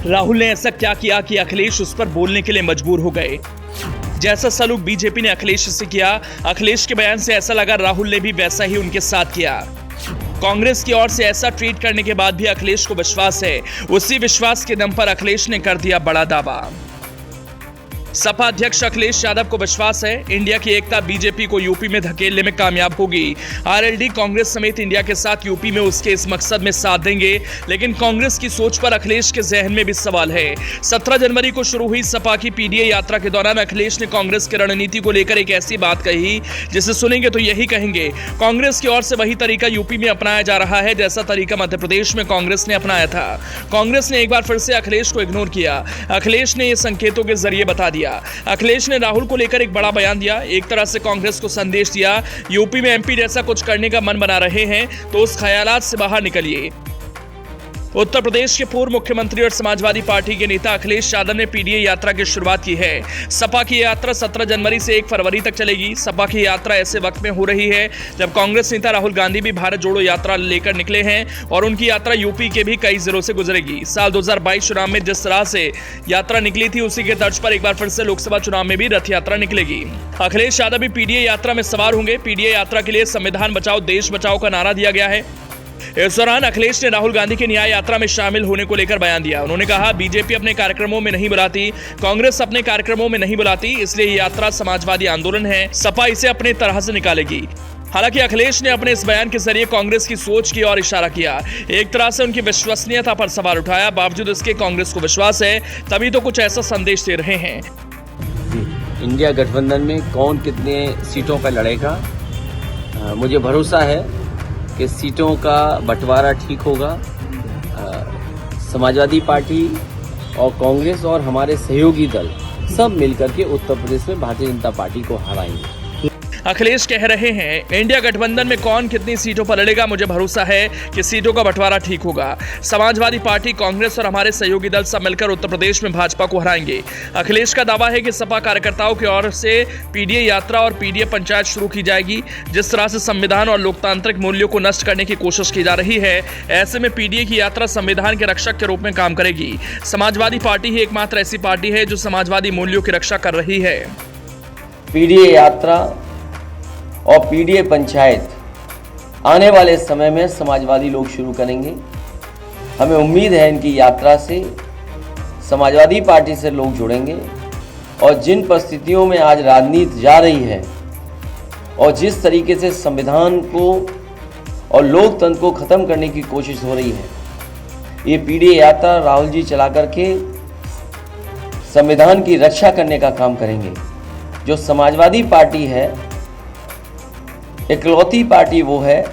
राहुल ने ऐसा क्या किया कि अखिलेश उस पर बोलने के लिए मजबूर हो गए? जैसा सलूक बीजेपी ने अखिलेश से किया, अखिलेश के बयान से ऐसा लगा राहुल ने भी वैसा ही उनके साथ किया। कांग्रेस की ओर से ऐसा ट्वीट करने के बाद भी अखिलेश को विश्वास है। उसी विश्वास के दम पर अखिलेश ने कर दिया बड़ा दावा। सपा अध्यक्ष अखिलेश यादव को विश्वास है इंडिया की एकता बीजेपी को यूपी में धकेलने में कामयाब होगी। आरएलडी कांग्रेस समेत इंडिया के साथ यूपी में उसके इस मकसद में साथ देंगे, लेकिन कांग्रेस की सोच पर अखिलेश के जहन में भी सवाल है। 17 जनवरी को शुरू हुई सपा की पीडीए यात्रा के दौरान अखिलेश ने कांग्रेस की रणनीति को लेकर एक ऐसी बात कही जिसे सुनेंगे तो यही कहेंगे कांग्रेस की ओर से वही तरीका यूपी में अपनाया जा रहा है जैसा तरीका मध्य प्रदेश में कांग्रेस ने अपनाया था। कांग्रेस ने एक बार फिर से अखिलेश को इग्नोर किया। अखिलेश ने ये संकेतों के जरिए बता दिया। अखिलेश ने राहुल को लेकर एक बड़ा बयान दिया। एक तरह से कांग्रेस को संदेश दिया, यूपी में एमपी जैसा कुछ करने का मन बना रहे हैं तो उस ख्यालात से बाहर निकलिए। उत्तर प्रदेश के पूर्व मुख्यमंत्री और समाजवादी पार्टी के नेता अखिलेश यादव ने पीडीए यात्रा की शुरुआत की है। सपा की यात्रा 17 जनवरी से 1 फरवरी तक चलेगी। सपा की यात्रा ऐसे वक्त में हो रही है जब कांग्रेस नेता राहुल गांधी भी भारत जोड़ो यात्रा लेकर निकले हैं और उनकी यात्रा यूपी के भी कई जिलों से गुजरेगी। साल 2022 चुनाव में जिस तरह से यात्रा निकली थी उसी के तर्ज पर एक बार फिर से लोकसभा चुनाव में भी रथ यात्रा निकलेगी। अखिलेश यादव भी पीडीए यात्रा में सवार होंगे। पीडीए यात्रा के लिए संविधान बचाओ देश बचाओ का नारा दिया गया है। इस दौरान अखिलेश ने राहुल गांधी की न्याय यात्रा में शामिल होने को लेकर बयान दिया। उन्होंने कहा, बीजेपी अपने कार्यक्रमों में नहीं बुलाती, कांग्रेस अपने कार्यक्रमों में नहीं बुलाती, इसलिए ये यात्रा समाजवादी आंदोलन है। सपा इसे अपने तरह से निकालेगी। हालांकि अखिलेश ने अपने इस बयान के जरिए कांग्रेस की सोच की ओर इशारा किया। एक तरह से उनकी विश्वसनीयता पर सवाल उठाया। बावजूद इसके कांग्रेस को विश्वास है, तभी तो कुछ ऐसा संदेश दे रहे हैं। इंडिया गठबंधन में कौन कितने सीटों पर लड़ेगा, मुझे भरोसा है कि सीटों का बंटवारा ठीक होगा। समाजवादी पार्टी और कांग्रेस और हमारे सहयोगी दल सब मिलकर के उत्तर प्रदेश में भारतीय जनता पार्टी को हराएंगे। अखिलेश कह रहे हैं, इंडिया गठबंधन में कौन कितनी सीटों पर लड़ेगा, मुझे भरोसा है कि सीटों का बंटवारा ठीक होगा। समाजवादी पार्टी, कांग्रेस और हमारे सहयोगी दल सब मिलकर उत्तर प्रदेश में भाजपा को हराएंगे। अखिलेश का दावा है कि सपा कार्यकर्ताओं की ओर से पीडीए यात्रा और पीडीए पंचायत शुरू की जाएगी। जिस तरह से संविधान और लोकतांत्रिक मूल्यों को नष्ट करने की कोशिश की जा रही है, ऐसे में पीडीए की यात्रा संविधान के रक्षक के रूप में काम करेगी। समाजवादी पार्टी ही एकमात्र ऐसी पार्टी है जो समाजवादी मूल्यों की रक्षा कर रही है। पीडीए यात्रा और पीडीए पंचायत आने वाले समय में समाजवादी लोग शुरू करेंगे। हमें उम्मीद है इनकी यात्रा से समाजवादी पार्टी से लोग जुड़ेंगे और जिन परिस्थितियों में आज राजनीति जा रही है और जिस तरीके से संविधान को और लोकतंत्र को ख़त्म करने की कोशिश हो रही है, ये पीडीए यात्रा राहुल जी चला करके संविधान की रक्षा करने का काम करेंगे। जो समाजवादी पार्टी है, इकलौती पार्टी वो है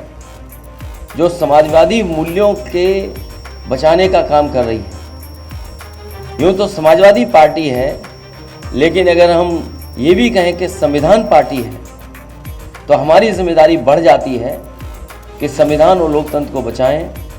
जो समाजवादी मूल्यों के बचाने का काम कर रही है। यूँ तो समाजवादी पार्टी है, लेकिन अगर हम ये भी कहें कि संविधान पार्टी है तो हमारी जिम्मेदारी बढ़ जाती है कि संविधान और लोकतंत्र को बचाएं।